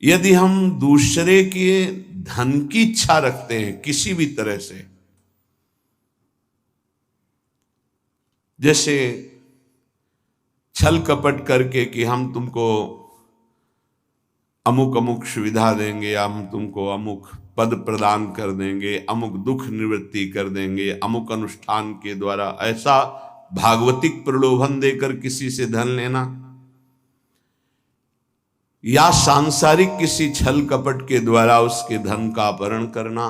यदि हम दूसरे के धन की इच्छा रखते हैं किसी भी तरह से, जैसे छल कपट करके कि हम तुमको अमुक अमुक सुविधा देंगे, या हम तुमको अमुक पद प्रदान कर देंगे, अमुक दुख निवृत्ति कर देंगे, अमुक अनुष्ठान के द्वारा, ऐसा भागवतिक प्रलोभन देकर किसी से धन लेना, या सांसारिक किसी छल कपट के द्वारा उसके धन का अपहरण करना,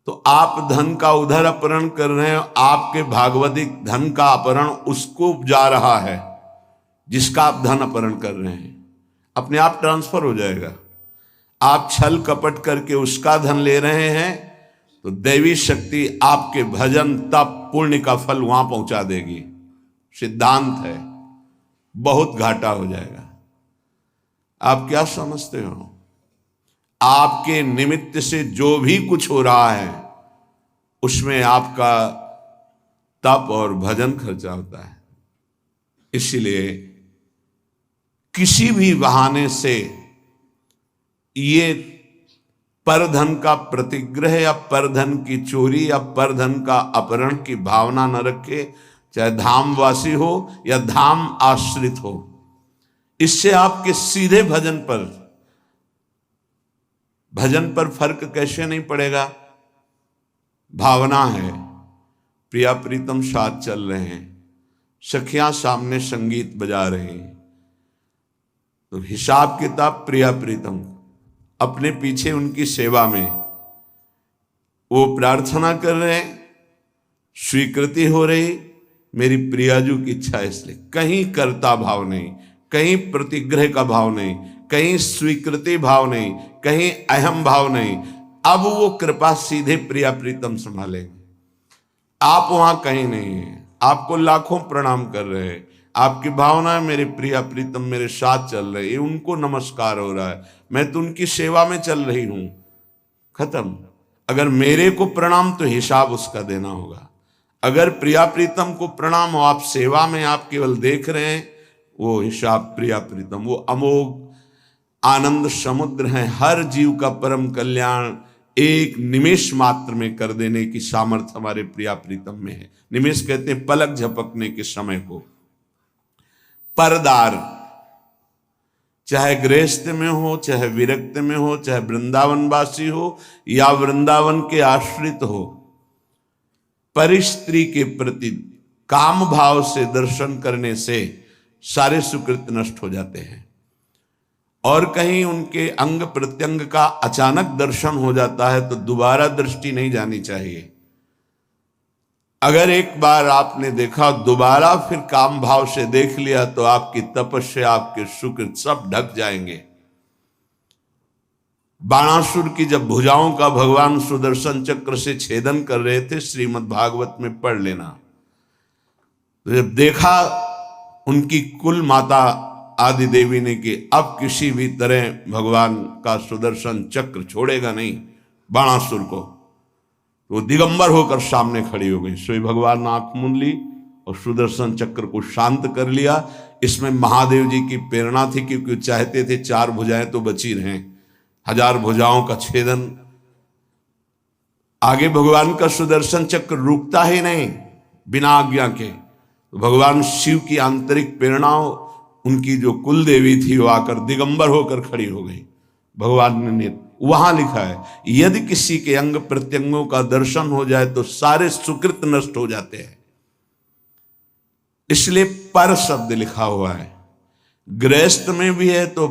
तो आप धन का उधर अपहरण कर रहे हैं, आपके भागवतिक धन का अपहरण उसको जा रहा है जिसका आप धन अपहरण कर रहे हैं, अपने आप ट्रांसफर हो जाएगा। आप छल कपट करके उसका धन ले रहे हैं तो दैवी शक्ति आपके भजन तप पुण्य का फल वहां पहुंचा देगी, सिद्धांत है, बहुत घाटा हो जाएगा। आप क्या समझते हो? आपके निमित्त से जो भी कुछ हो रहा है उसमें आपका तप और भजन खर्चा होता है। इसलिए किसी भी बहाने से ये परधन का प्रतिग्रह या परधन की चोरी या परधन का अपहरण की भावना न रखे, चाहे धामवासी हो या धाम आश्रित हो। इससे आपके सीधे भजन पर फर्क कैसे नहीं पड़ेगा? भावना है, प्रिया प्रीतम साथ चल रहे हैं, सखियां सामने संगीत बजा रहे हैं, तो हिसाब किताब प्रिया प्रीतम अपने पीछे उनकी सेवा में वो प्रार्थना कर रहे हैं, स्वीकृति हो रही, मेरी प्रियाजू की इच्छा है, इसलिए कहीं कर्ता भाव नहीं, कहीं प्रतिग्रह का भाव नहीं, कहीं स्वीकृति भाव नहीं, कहीं अहम भाव नहीं। अब वो कृपा सीधे प्रिया प्रीतम संभालेंगे, आप वहां कहीं नहीं है। आपको लाखों प्रणाम कर रहे हैं, आपकी भावना है मेरे प्रिया प्रीतम मेरे साथ चल रहे हैं, उनको नमस्कार हो रहा है, मैं तो उनकी सेवा में चल रही हूं, खत्म। अगर मेरे को प्रणाम तो हिसाब उसका देना होगा। अगर प्रिया प्रीतम को प्रणाम हो, आप सेवा में आप केवल देख रहे हैं, वो हिसाब प्रिया प्रीतम, वो अमोघ आनंद समुद्र है, हर जीव का परम कल्याण एक निमेष मात्र में कर देने की सामर्थ्य हमारे प्रिया प्रीतम में है। निमेष कहते हैं पलक झपकने के समय को। परदार चाहे गृहस्थ में हो, चाहे विरक्त में हो, चाहे वृंदावनवासी हो या वृंदावन के आश्रित हो, परिस्त्री के प्रति काम भाव से दर्शन करने से सारे सुकृत नष्ट हो जाते हैं। और कहीं उनके अंग प्रत्यंग का अचानक दर्शन हो जाता है तो दोबारा दृष्टि नहीं जानी चाहिए। अगर एक बार आपने देखा, दोबारा फिर काम भाव से देख लिया तो आपकी तपस्या, आपके सुकृत सब ढक जाएंगे। बाणासुर की जब भुजाओं का भगवान सुदर्शन चक्र से छेदन कर रहे थे, श्रीमद् भागवत में पढ़ लेना, तो जब देखा उनकी कुल माता आदि देवी ने कि अब किसी भी तरह भगवान का सुदर्शन चक्र छोड़ेगा नहीं बाणासुर को, तो वो दिगंबर होकर सामने खड़ी हो गई। सोई भगवान ने आंख मूंद ली और सुदर्शन चक्र को शांत कर लिया। इसमें महादेव जी की प्रेरणा थी, क्योंकि चाहते थे 4 भुजाएं तो बची रहें, 1000 भुजाओं का छेदन। आगे भगवान का सुदर्शन चक्र रुकता ही नहीं बिना आज्ञा के, तो भगवान शिव की आंतरिक प्रेरणा, उनकी जो कुल देवी थी, वो आकर दिगंबर होकर खड़ी हो गई। भगवान ने वहां लिखा है, यदि किसी के अंग प्रत्यंगों का दर्शन हो जाए तो सारे सुकृत नष्ट हो जाते हैं। इसलिए पर शब्द लिखा हुआ है। गृहस्थ में भी है तो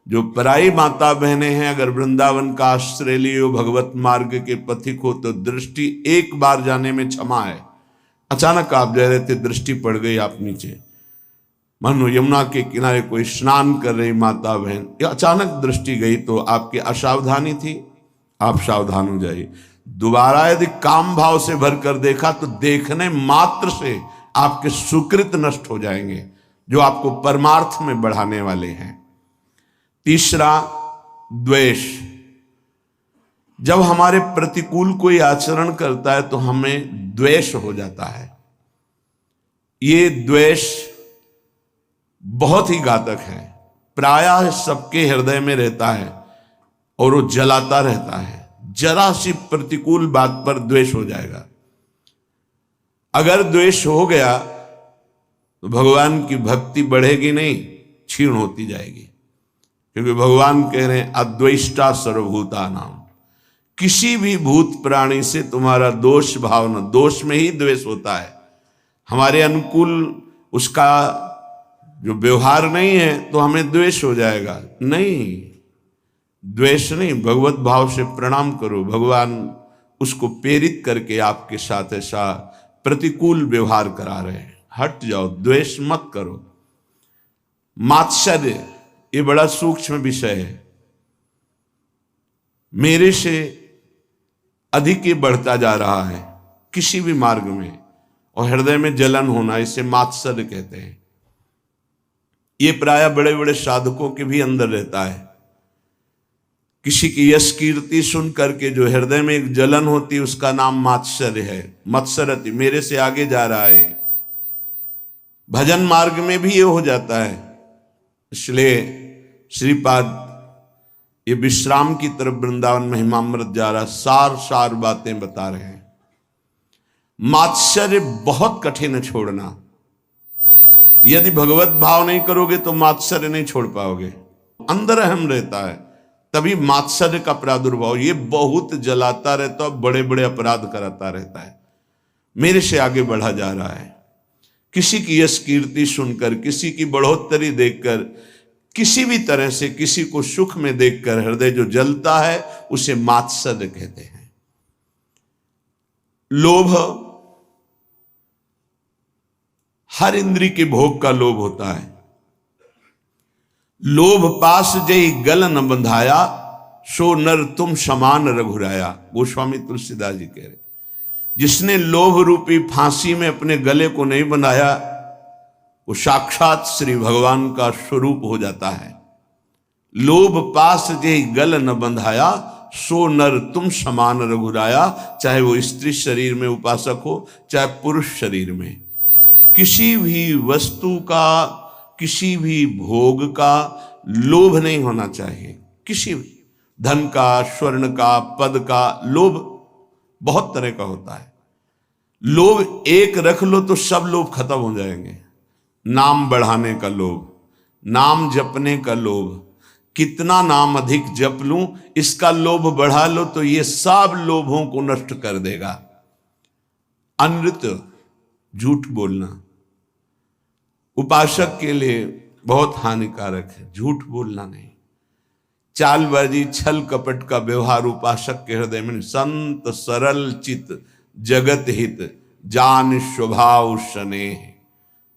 जो पराई माता बहनें हैं, अगर वृंदावन का आश्रय लिए हो, भगवत मार्ग के पथिक हो, तो दृष्टि एक बार जाने में क्षमा है। अचानक आप जा रहे थे, दृष्टि पड़ गई आप नीचे, मानो यमुना के किनारे कोई स्नान कर रही माता बहन, या अचानक दृष्टि गई, तो आपकी असावधानी थी, आप सावधान हो जाइए। दोबारा यदि काम भाव से भरकर देखा तो देखने मात्र से आपके सुकृत नष्ट हो जाएंगे, जो आपको परमार्थ में बढ़ाने वाले हैं। तीसरा, द्वेष। जब हमारे प्रतिकूल कोई आचरण करता है तो हमें द्वेष हो जाता है। ये द्वेष बहुत ही घातक है। प्रायः सबके हृदय में रहता है और वो जलाता रहता है। जरा सी प्रतिकूल बात पर द्वेष हो जाएगा। अगर द्वेष हो गया तो भगवान की भक्ति बढ़ेगी नहीं, क्षीण होती जाएगी। क्योंकि भगवान कह रहे हैं अद्वेष्टा सर्वभूतानाम, किसी भी भूत प्राणी से तुम्हारा दोष भावना, दोष में ही द्वेष होता है। हमारे अनुकूल उसका जो व्यवहार नहीं है तो हमें द्वेष हो जाएगा। नहीं, द्वेष नहीं, भगवत भाव से प्रणाम करो। भगवान उसको प्रेरित करके आपके साथ ऐसा प्रतिकूल व्यवहार करा रहे हैं। हट जाओ, द्वेष मत करो। मात्सर्य ये बड़ा सूक्ष्म विषय है। मेरे से अधिक ये बढ़ता जा रहा है किसी भी मार्ग में, और हृदय में जलन होना, इसे मात्सर्य कहते हैं। ये प्रायः बड़े बड़े साधकों के भी अंदर रहता है। किसी की यश कीर्ति सुन करके जो हृदय में एक जलन होती, उसका नाम मात्सर्य है। मत्सरति, मेरे से आगे जा रहा है। भजन मार्ग में भी ये हो जाता है। इसलिए श्रीपाद ये विश्राम की तरफ वृंदावन महिमामृत जा रहा, सार सार बातें बता रहे हैं। मात्सर्य बहुत कठिन है छोड़ना। यदि भगवत भाव नहीं करोगे तो मात्सर्य नहीं छोड़ पाओगे। अंदर अहम रहता है, तभी मात्सर्य का प्रादुर्भाव। ये बहुत जलाता रहता है, बड़े बड़े अपराध कराता रहता है। मेरे से आगे बढ़ा जा रहा है। किसी की यश कीर्ति सुनकर, किसी की बढ़ोतरी देखकर, किसी भी तरह से किसी को सुख में देखकर हृदय जो जलता है, उसे मात्सर्य कहते हैं। लोभ, हर इंद्री के भोग का लोभ होता है। लोभ पास जय गल न बंधाया, सो नर तुम समान रघुराया। गोस्वामी तुलसीदास जी कह रहे, जिसने लोभ रूपी फांसी में अपने गले को नहीं बनाया, वो साक्षात श्री भगवान का स्वरूप हो जाता है। लोभ पास जय गल न बंधाया, सो नर तुम समान रघुराया। चाहे वो स्त्री शरीर में उपासक हो, चाहे पुरुष शरीर में, किसी भी वस्तु का, किसी भी भोग का लोभ नहीं होना चाहिए। किसी भी धन का, स्वर्ण का, पद का लोभ बहुत तरह का होता है। लोभ एक रख लो तो सब लोभ खत्म हो जाएंगे। नाम बढ़ाने का लोभ, नाम जपने का लोभ, कितना नाम अधिक जप लूं, इसका लोभ बढ़ा लो तो ये सब लोभों को नष्ट कर देगा। अनृत, झूठ बोलना उपासक के लिए बहुत हानिकारक है। झूठ बोलना नहीं, चालबाजी, छल कपट का व्यवहार उपासक के हृदय में। संत सरल चित जगत हित, जान स्वभाव स्नेह।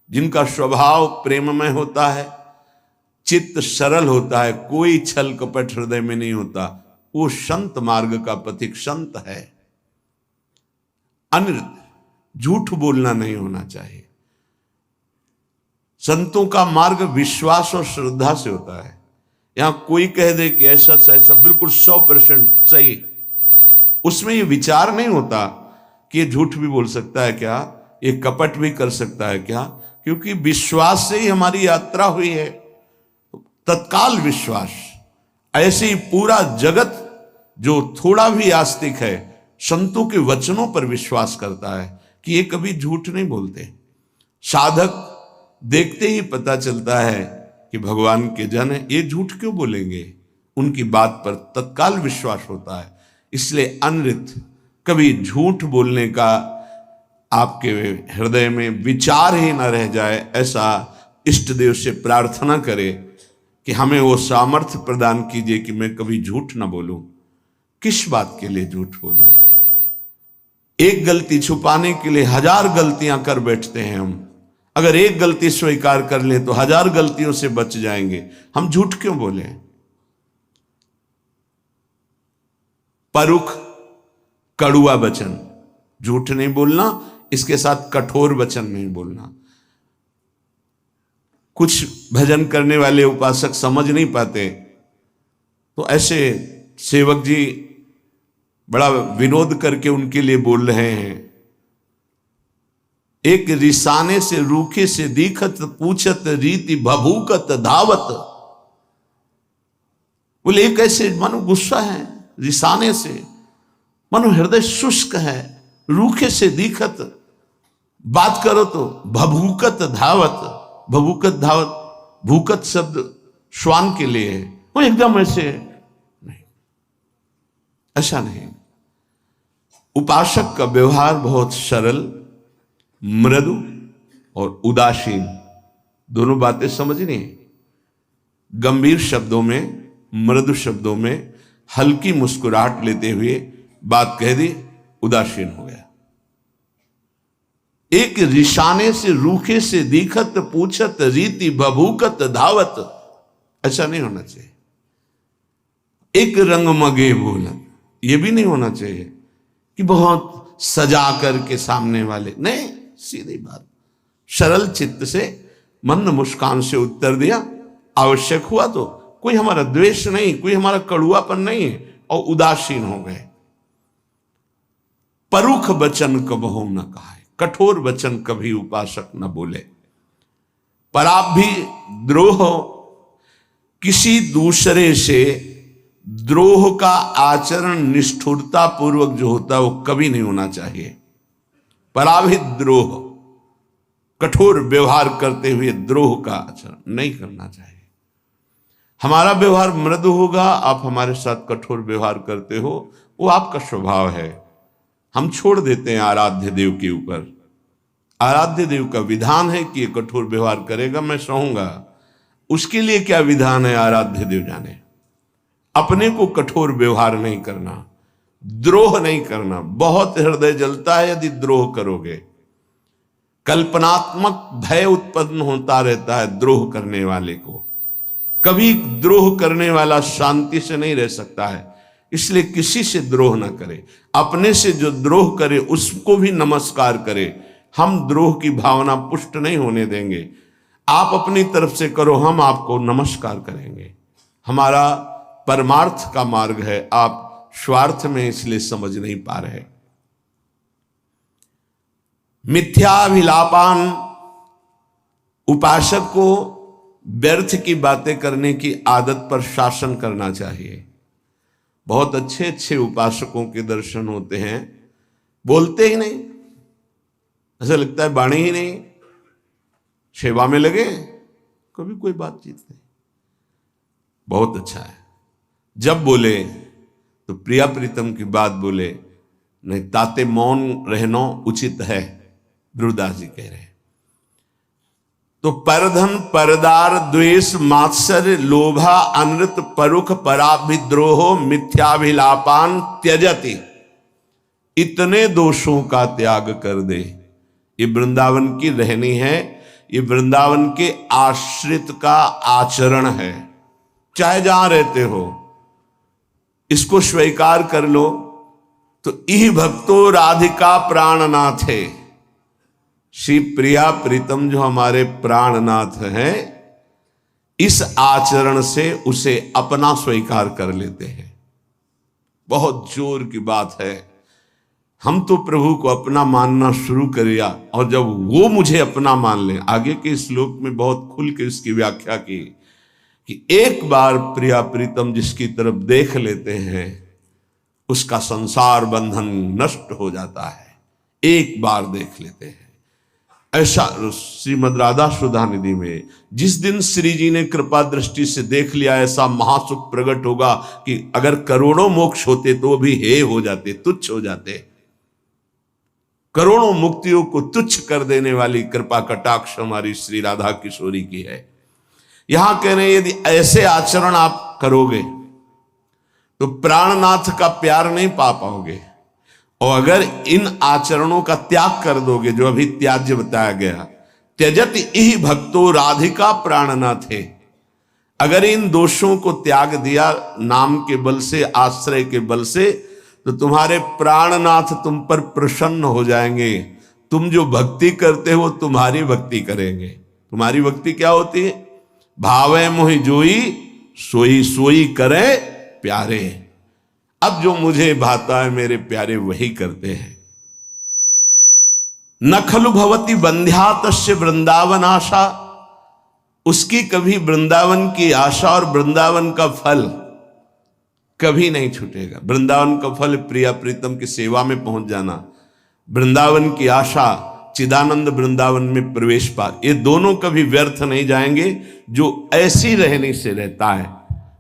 जिनका स्वभाव प्रेममय होता है, चित्त सरल होता है, कोई छल कपट हृदय में नहीं होता, वो संत मार्ग का पथिक संत है। अनृत, झूठ बोलना नहीं होना चाहिए। संतों का मार्ग विश्वास और श्रद्धा से होता है। यहां कोई कह दे कि ऐसा से ऐसा, बिल्कुल 100% सही, उसमें ये विचार नहीं होता कि ये झूठ भी बोल सकता है क्या, ये कपट भी कर सकता है क्या, क्योंकि विश्वास से ही हमारी यात्रा हुई है। तत्काल विश्वास। ऐसे ही पूरा जगत जो थोड़ा भी आस्तिक है, संतों के वचनों पर विश्वास करता है कि ये कभी झूठ नहीं बोलते। साधक देखते ही पता चलता है कि भगवान के जन है, ये झूठ क्यों बोलेंगे, उनकी बात पर तत्काल विश्वास होता है। इसलिए अनृत, कभी झूठ बोलने का आपके हृदय में विचार ही न रह जाए, ऐसा इष्ट देव से प्रार्थना करें कि हमें वो सामर्थ्य प्रदान कीजिए कि मैं कभी झूठ ना बोलूं। किस बात के लिए झूठ बोलूं? एक गलती छुपाने के लिए 1000 गलतियां कर बैठते हैं हम। अगर एक गलती स्वीकार कर ले तो 1000 गलतियों से बच जाएंगे। हम झूठ क्यों बोले? परुख, कड़ुआ वचन, झूठ नहीं बोलना, इसके साथ कठोर वचन नहीं बोलना। कुछ भजन करने वाले उपासक समझ नहीं पाते, तो ऐसे सेवक जी बड़ा विनोद करके उनके लिए बोल रहे हैं। एक रिसाने से रूखे से दीखत, पूछत रीति भभूकत धावत। बोले एक ऐसे मानो गुस्सा है रिसाने से, मानो हृदय शुष्क है, रूखे से दिखत, बात करो तो भभूकत धावत। भभूकत धावत, भूकत शब्द श्वान के लिए है, वो एकदम ऐसे नहीं, ऐसा नहीं। उपासक का व्यवहार बहुत सरल, मृदु और उदासीन, दोनों बातें समझनी है। गंभीर शब्दों में, मृदु शब्दों में हल्की मुस्कुराहट लेते हुए बात कह दी, उदासीन हो गया। एक रिशाने से, रूखे से दिखत, पूछत रीति भभूकत धावत, ऐसा नहीं होना चाहिए। एक रंग मगे बोलत, ये भी नहीं होना चाहिए कि बहुत सजा करके सामने वाले, नहीं, सीधी बात, सरल चित्त से मंद मुस्कान से उत्तर दिया। आवश्यक हुआ तो, कोई हमारा द्वेष नहीं, कोई हमारा कड़ुआपन नहीं है, और उदासीन हो गए। परुख वचन कबहू न कहा, कठोर वचन कभी उपासक न बोले। पर आप भी द्रोह, किसी दूसरे से द्रोह का आचरण निष्ठुरता पूर्वक जो होता है वो कभी नहीं होना चाहिए। पराभित द्रोह, कठोर व्यवहार करते हुए द्रोह का आचरण नहीं करना चाहिए। हमारा व्यवहार मृदु होगा, आप हमारे साथ कठोर व्यवहार करते हो, वो आपका स्वभाव है, हम छोड़ देते हैं आराध्य देव के ऊपर। आराध्य देव का विधान है कि ये कठोर व्यवहार करेगा, मैं सहूंगा। उसके लिए क्या विधान है आराध्य देव जाने। अपने को कठोर व्यवहार नहीं करना, द्रोह नहीं करना। बहुत हृदय जलता है यदि द्रोह करोगे। कल्पनात्मक भय उत्पन्न होता रहता है द्रोह करने वाले को। कभी द्रोह करने वाला शांति से नहीं रह सकता है, इसलिए किसी से द्रोह ना करे। अपने से जो द्रोह करे उसको भी नमस्कार करे। हम द्रोह की भावना पुष्ट नहीं होने देंगे। आप अपनी तरफ से करो, हम आपको नमस्कार करेंगे। हमारा परमार्थ का मार्ग है, आप स्वार्थ में इसलिए समझ नहीं पा रहे। मिथ्याभिलापान, उपासक को व्यर्थ की बातें करने की आदत पर शासन करना चाहिए। बहुत अच्छे अच्छे उपासकों के दर्शन होते हैं, बोलते ही नहीं, ऐसा लगता है बाणी ही नहीं, सेवा में लगे, कभी कोई बातचीत नहीं। बहुत अच्छा है, जब बोले तो प्रिया प्रीतम की बात बोले, नहीं ताते मौन रहना उचित है, ध्रुवदास जी कह रहे हैं। तो परधन परदार द्वेष मात्सर्य लोभा अनृत परुख पराभिद्रोहो मिथ्याभिलापान त्यजति, इतने दोषों का त्याग कर दे। ये वृंदावन की रहनी है, ये वृंदावन के आश्रित का आचरण है। चाहे जहां रहते हो इसको स्वीकार कर लो। तो इह भक्तो राधिका प्राणनाथ है, श्री प्रिया प्रीतम जो हमारे प्राणनाथ हैं, इस आचरण से उसे अपना स्वीकार कर लेते हैं। बहुत जोर की बात है। हम तो प्रभु को अपना मानना शुरू करिया, और जब वो मुझे अपना मान ले, आगे के श्लोक में बहुत खुल के इसकी व्याख्या की कि एक बार प्रिया प्रीतम जिसकी तरफ देख लेते हैं उसका संसार बंधन नष्ट हो जाता है। एक बार देख लेते हैं। ऐसा श्रीमद् राधा सुधा निधि में जिस दिन श्री जी ने कृपा दृष्टि से देख लिया, ऐसा महासुख प्रकट होगा कि अगर करोड़ों मोक्ष होते तो भी हे हो जाते, तुच्छ हो जाते। करोड़ों मुक्तियों को तुच्छ कर देने वाली कृपा कटाक्ष हमारी श्री राधा किशोरी की है। यहां कह रहे हैं यदि ऐसे आचरण आप करोगे तो प्राणनाथ का प्यार नहीं पा पाओगे, और अगर इन आचरणों का त्याग कर दोगे जो अभी त्याज्य बताया गया, त्यजत इहि भक्तो राधिका प्राणनाथ है, अगर इन दोषों को त्याग दिया नाम के बल से, आश्रय के बल से, तो तुम्हारे प्राणनाथ तुम पर प्रसन्न हो जाएंगे। तुम जो भक्ति करते हो तुम्हारी भक्ति करेंगे। तुम्हारी भक्ति क्या होती है? भावे मोहि जोई सोई सोई करे प्यारे। अब जो मुझे भाता है मेरे प्यारे वही करते हैं। न खलु भवति बंध्या तस्य वृंदावन आशा, उसकी कभी वृंदावन की आशा और वृंदावन का फल कभी नहीं छूटेगा। वृंदावन का फल प्रिया प्रीतम की सेवा में पहुंच जाना, वृंदावन की आशा, चिदानंद वृंदावन में प्रवेश पा, ये दोनों कभी व्यर्थ नहीं जाएंगे जो ऐसी रहने से रहता है।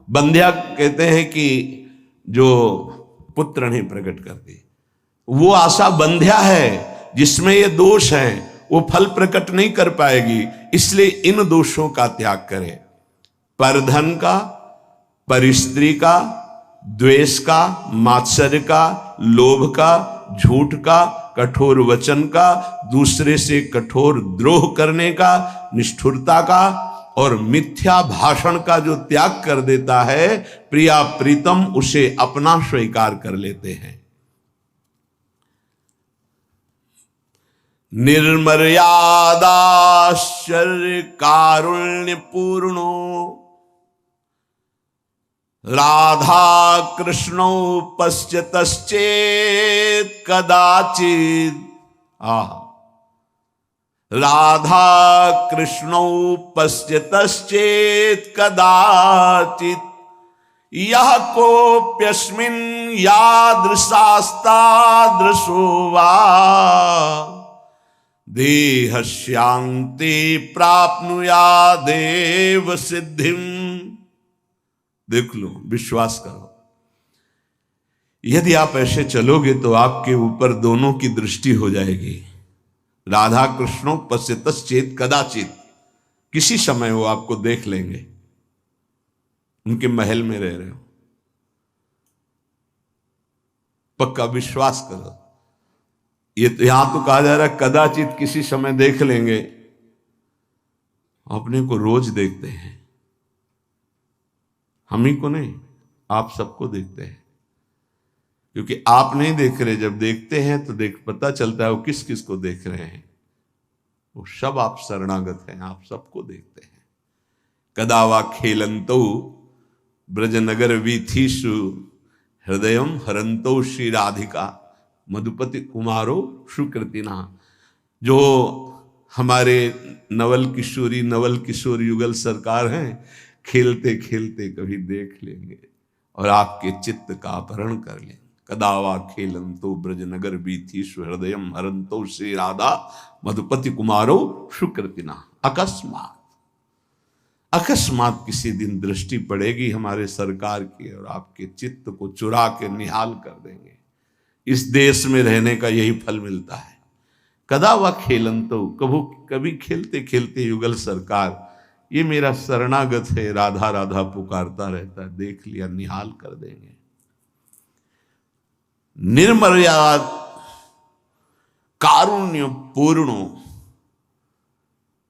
बंध्या कहते हैं कि जो पुत्र नहीं प्रकट करती, वो आशा बंध्या है, जिसमें ये दोष है वो फल प्रकट नहीं कर पाएगी। इसलिए इन दोषों का त्याग करें, परधन का, परिस्त्री का, द्वेष का, मात्सर्य का, लोभ का, झूठ का, कठोर वचन का, दूसरे से कठोर द्रोह करने का, निष्ठुरता का और मिथ्या भाषण का जो त्याग कर देता है, प्रिया प्रीतम उसे अपना स्वीकार कर लेते हैं। निर्मर्यादाश्चर्य कारुण्य पूर्णो राधा कृष्णौ पश्यतश्चेत् कदाचित्। राधा कृष्णौ पश्यतश्चेत् कदाचित् यः कोऽप्यस्मिन् यादृशास्तादृशो वा देहस्यान्ते प्राप्नुयादेव सिद्धिम्। देख लो, विश्वास करो, यदि आप ऐसे चलोगे तो आपके ऊपर दोनों की दृष्टि हो जाएगी। राधा कृष्णों पश्यतश्चेत् कदाचित्, किसी समय वो आपको देख लेंगे, उनके महल में रह रहे हो, पक्का विश्वास करो। ये तो यहां तो कहा जा रहा है कदाचित किसी समय देख लेंगे, अपने को रोज देखते हैं, हम ही को नहीं, आप सबको देखते हैं। क्योंकि आप नहीं देख रहे, जब देखते हैं तो पता चलता है वो किस किस को देख रहे हैं। वो सब आप शरणागत हैं, आप सबको देखते हैं। कदा वा खेलंतो ब्रजनगर वीथीषु हृदयम हरंतो श्री राधिका मधुपति कुमारो सुकृतिना। जो हमारे नवल किशोर युगल सरकार हैं, खेलते खेलते कभी देख लेंगे और आपके चित्त का अपहरण कर लेंगे। कदावा खेलंतो ब्रजनगर बीथीषु हृदयम हरंतो श्री राधा मधुपति कुमारो सुकृतिना। अकस्मात किसी दिन दृष्टि पड़ेगी हमारे सरकार की और आपके चित्त को चुरा के निहाल कर देंगे। इस देश में रहने का यही फल मिलता है। कदा वा खेलंतो, कभी खेलते खेलते युगल सरकार, ये मेरा शरणागत है, राधा राधा पुकारता रहता है, देख लिया, निहाल कर देंगे। निर्मर्याद कारुण्य पूर्णो,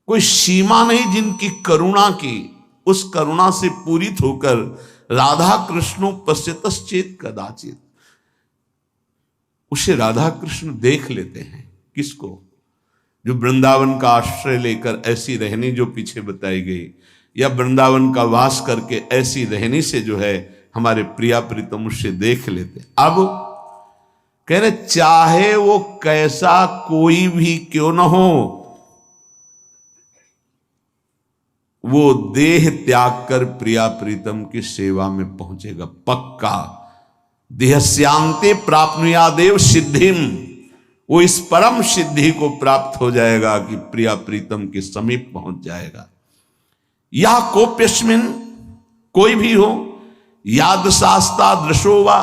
कोई सीमा नहीं जिनकी करुणा की, उस करुणा से पूरित होकर राधा कृष्णो पश्यतश्चेत् कदाचित्, उसे राधा कृष्ण देख लेते हैं। किसको? जो वृंदावन का आश्रय लेकर ऐसी रहनी जो पीछे बताई गई, या वृंदावन का वास करके ऐसी रहनी से जो है हमारे प्रिया प्रीतम उससे देख लेते। अब कह रहे चाहे वो कैसा कोई भी क्यों न हो, वो देह त्याग कर प्रिया प्रीतम की सेवा में पहुंचेगा पक्का। देहस्यांते प्राप्नुयादेव सिद्धिम, वो इस परम सिद्धि को प्राप्त हो जाएगा कि प्रिया प्रीतम के समीप पहुंच जाएगा। या कोप्यस्मिन, कोई भी हो, याद शास्ता दृशोवा,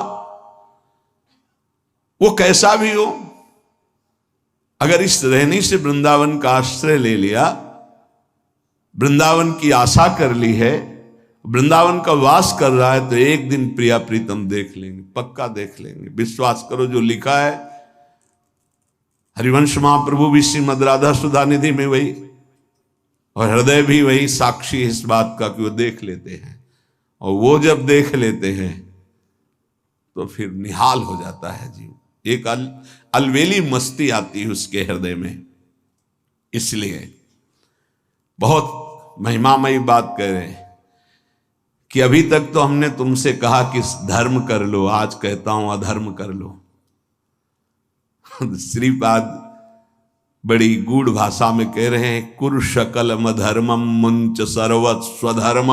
वो कैसा भी हो, अगर इस रहनी से वृंदावन का आश्रय ले लिया, वृंदावन की आशा कर ली है, वृंदावन का वास कर रहा है, तो एक दिन प्रिया प्रीतम देख लेंगे, पक्का देख लेंगे। विश्वास करो, जो लिखा है हरिवंश महाप्रभु भी श्रीमद् राधा सुधा निधि में वही, और हृदय भी वही साक्षी इस बात का कि वो देख लेते हैं। और वो जब देख लेते हैं तो फिर निहाल हो जाता है जीव, एक अलवेली मस्ती आती है उसके हृदय में। इसलिए बहुत महिमामयी बात कह रहे हैं कि अभी तक तो हमने तुमसे कहा कि धर्म कर लो, आज कहता हूं अधर्म कर लो। श्रीपाद बड़ी गूढ़ भाषा में कह रहे हैं, कुरु शकल मधर्मम मुंच सर्वत स्वधर्म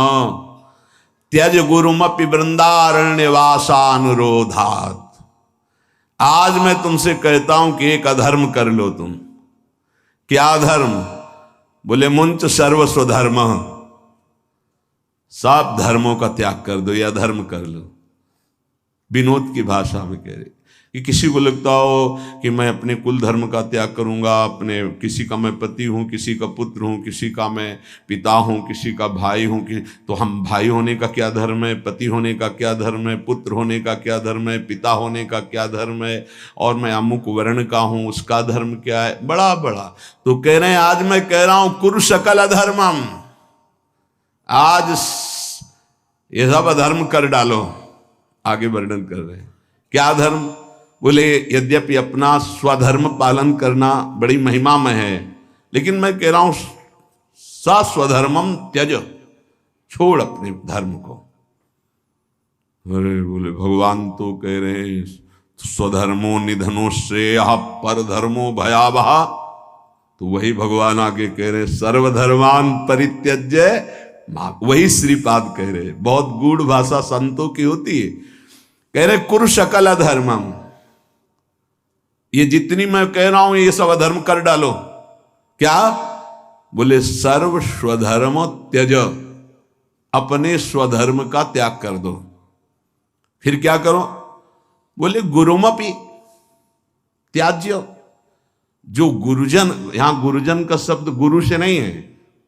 त्यज गुरुमपि वृंदारण्यवासानुरोधात्। आज मैं तुमसे कहता हूं कि एक अधर्म कर लो तुम। क्या धर्म? बोले मुंच सर्वस्व धर्म, सब धर्मों का त्याग कर दो या धर्म कर लो। विनोद की भाषा में कह रहे कि किसी को लगता हो कि मैं अपने कुल धर्म का त्याग करूंगा, अपने किसी का मैं पति हूं, किसी का पुत्र हूं, किसी का मैं पिता हूं, किसी का भाई हूं, कि तो हम भाई होने का क्या धर्म है, पति होने का क्या धर्म है, पुत्र होने का क्या धर्म है, पिता होने का क्या धर्म है, और मैं अमुक वर्ण का हूं उसका धर्म क्या है, बड़ा बड़ा। तो कह रहे हैं आज मैं कह रहा हूं कुरु सकल अधर्मम, आज ये सब अधर्म कर डालो। आगे वर्णन कर रहे हैं क्या धर्म? बोले यद्यपि अपना स्वधर्म पालन करना बड़ी महिमामय है, लेकिन मैं कह रहा हूं सा स्वधर्मम त्यज, छोड़ अपने धर्म को। अरे बोले भगवान तो कह रहे हैं स्वधर्मो निधनो श्रेयः पर धर्मो भयावह। तो वही भगवान आगे कह रहे सर्वधर्मान परित्यज्य, वही श्रीपाद कह रहे। बहुत गूढ़ भाषा संतों की होती है। कह रहे कुरु सकल अधर्मम, ये जितनी मैं कह रहा हूं ये सब अधर्म कर डालो। क्या? बोले सर्व स्वधर्म त्यज, अपने स्वधर्म का त्याग कर दो। फिर क्या करो? बोले गुरुमपि त्याज्य, जो गुरुजन, यहां गुरुजन का शब्द गुरु से नहीं है,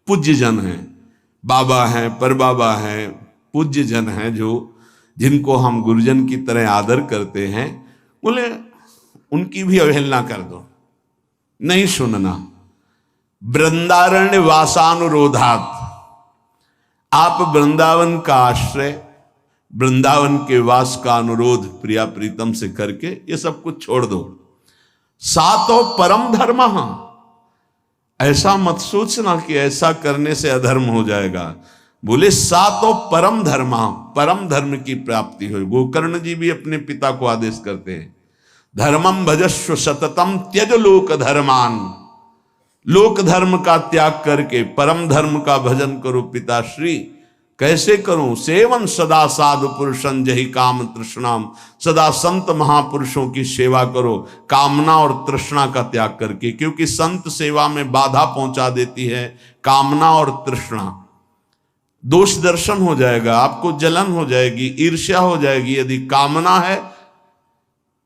पूज्य जन है, बाबा हैं, परबाबा हैं, पूज्य जन हैं, जो जिनको हम गुरुजन की तरह आदर करते हैं, बोले उनकी भी अवहेलना कर दो, नहीं सुनना। वृंदारण्य वासानुरोधात, आप वृंदावन का आश्रय, वृंदावन के वास का अनुरोध प्रिया प्रीतम से करके ये सब कुछ छोड़ दो। सातो परम धर्म, ऐसा मत सोचना कि ऐसा करने से अधर्म हो जाएगा। बोले सातो परम धर्म, परम धर्म की प्राप्ति हो। गोकर्ण जी भी अपने पिता को आदेश करते हैं धर्मम भजस्व सततम त्यज लोक धर्मान, लोक धर्म का त्याग करके परम धर्म का भजन करो पिताश्री। कैसे करूं? सेवन सदा साधु पुरुषं जहि काम तृष्णाम, सदा संत महापुरुषों की सेवा करो कामना और तृष्णा का त्याग करके, क्योंकि संत सेवा में बाधा पहुंचा देती है कामना और तृष्णा। दोष दर्शन हो जाएगा, आपको जलन हो जाएगी, ईर्ष्या हो जाएगी। यदि कामना है,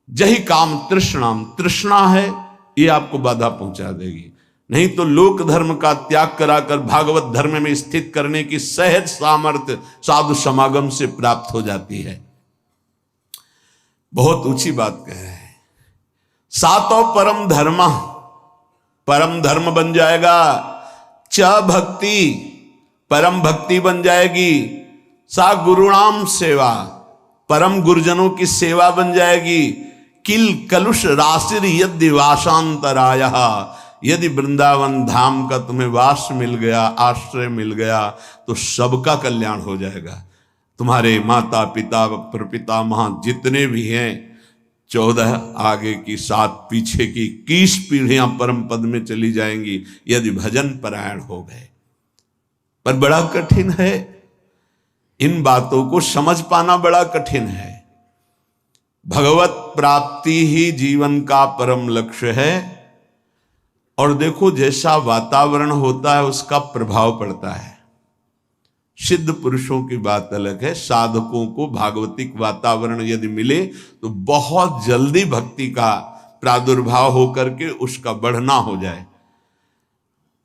जही काम तृष्णाम, तृष्णा है, ये आपको बाधा पहुंचा देगी। नहीं तो लोक धर्म का त्याग कराकर भागवत धर्म में स्थित करने की सहज सामर्थ्य साधु समागम से प्राप्त हो जाती है। बहुत ऊंची बात कह रहे हैं। सातों परम धर्म, परम धर्म बन जाएगा। च भक्ति, परम भक्ति बन जाएगी। सा गुरुणाम सेवा, परम गुरुजनों की सेवा बन जाएगी। किल कलुष राशिर यदि वासांतराय, यदि वृंदावन धाम का तुम्हें वास मिल गया, आश्रय मिल गया, तो सबका कल्याण हो जाएगा। तुम्हारे माता पिता प्रपितामह जितने भी हैं, 14 आगे की 7 पीछे की 21 पीढ़ियां परम पद में चली जाएंगी यदि भजन परायण हो गए। पर बड़ा कठिन है, इन बातों को समझ पाना बड़ा कठिन है। भगवत प्राप्ति ही जीवन का परम लक्ष्य है। और देखो जैसा वातावरण होता है उसका प्रभाव पड़ता है। सिद्ध पुरुषों की बात अलग है, साधकों को भागवतिक वातावरण यदि मिले तो बहुत जल्दी भक्ति का प्रादुर्भाव होकर के उसका बढ़ना हो जाए।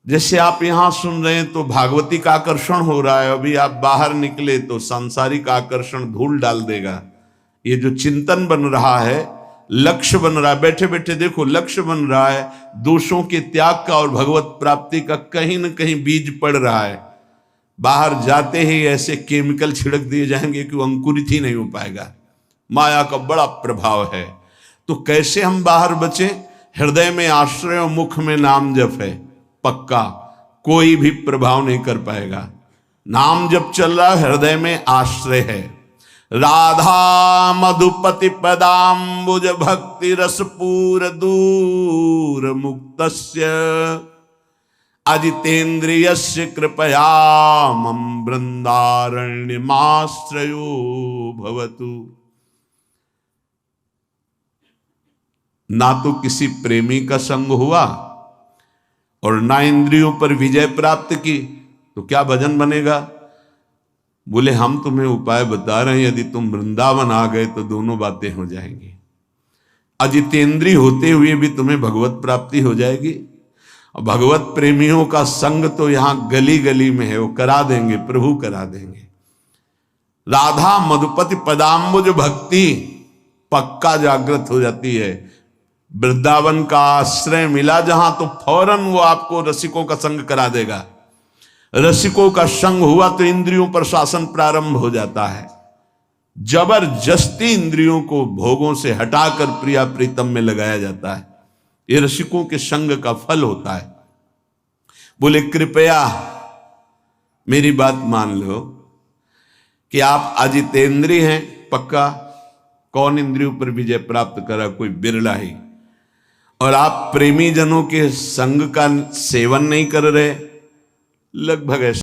जैसे आप यहां सुन रहे हैं तो भागवतिक आकर्षण हो रहा है, अभी आप बाहर निकले तो सांसारिक आकर्षण धूल डाल देगा। ये जो चिंतन बन रहा है, लक्ष्य बन रहा है, बैठे बैठे देखो लक्ष्य बन रहा है, दोषों के त्याग का और भगवत प्राप्ति का कहीं न कहीं बीज पड़ रहा है। बाहर जाते ही ऐसे केमिकल छिड़क दिए जाएंगे कि वो अंकुरित ही नहीं हो पाएगा। माया का बड़ा प्रभाव है। तो कैसे हम बाहर बचे? हृदय में आश्रय और मुख में नाम जप है, पक्का कोई भी प्रभाव नहीं कर पाएगा। नाम जप चल रहा, हृदय में आश्रय है। राधा मधुपति पदाम्बुज भक्ति रसपूर दूर मुक्तस्य, अजितेन्द्रियस्य कृपया मम वृंदारण्यमाश्रयो भवतु। ना तो किसी प्रेमी का संग हुआ और ना इंद्रियों पर विजय प्राप्त की, तो क्या भजन बनेगा? बोले हम तुम्हें उपाय बता रहे हैं, यदि तुम वृंदावन आ गए तो दोनों बातें हो जाएंगी। अजितेंद्रिय होते हुए भी तुम्हें भगवत प्राप्ति हो जाएगी। और भगवत प्रेमियों का संग तो यहां गली गली में है, वो करा देंगे, प्रभु करा देंगे। राधा मधुपति पदाम्बुज भक्ति पक्का जागृत हो जाती है। वृंदावन का आश्रय मिला जहां, तो फौरन वो आपको रसिकों का संग करा देगा। रसिकों का संग हुआ तो इंद्रियों पर शासन प्रारंभ हो जाता है। जबरदस्ती इंद्रियों को भोगों से हटाकर प्रिया प्रीतम में लगाया जाता है। ये रसिकों के संग का फल होता है। बोले कृपया मेरी बात मान लो कि आप अजितेंद्रिय हैं पक्का। कौन इंद्रियों पर विजय प्राप्त करा? कोई बिरला ही। और आप प्रेमी जनों के संग का सेवन नहीं कर रहे, लगभग ऐसा